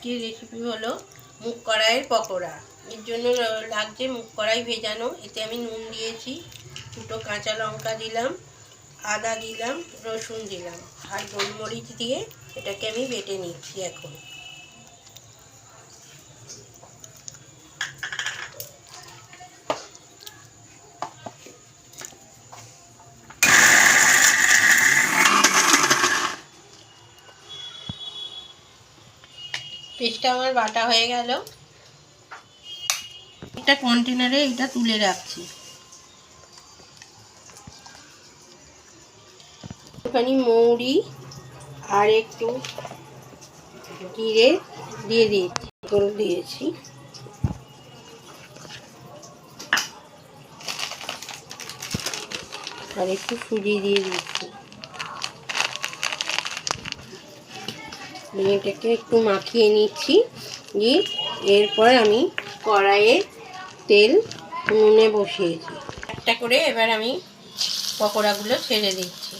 আজকের রেসিপি হলো মুগ কড়াইয়ের পকোড়া। এর জন্য লাগছে মুগ কড়াই ভেজানো। এতে আমি নুন দিয়েছি, দুটো কাঁচা লঙ্কা দিলাম, আদা দিলাম, রসুন দিলাম আর গোলমরিচ দিয়ে এটাকে আমি বেটে নিচ্ছি। এখন পেস্টটা আমার বাটা হয়ে গেল। একটা কন্টেনারে এটা তুলে রাখছি। একটুখানি মৌরি আর একটু জিরে দিয়ে দিয়েছি। আর একটু সুজি দিয়ে দিচ্ছি। এটাকে একটু মাখিয়ে নিচ্ছি। দিয়ে এরপর আমি কড়াইয়ে তেল নুনে বসিয়েছি। একটা করে এবার আমি পকোড়াগুলো ছেড়ে দিচ্ছি।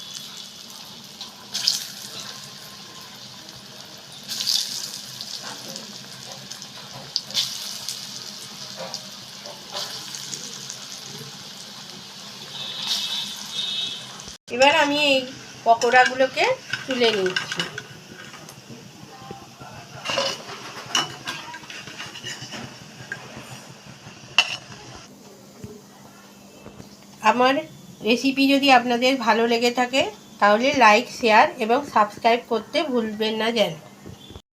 এবার আমি এই পকোড়াগুলোকে তুলে নিচ্ছি। আমার রেসিপি যদি আপনাদের ভালো লেগে থাকে তাহলে লাইক, শেয়ার এবং সাবস্ক্রাইব করতে ভুলবেন না যেন।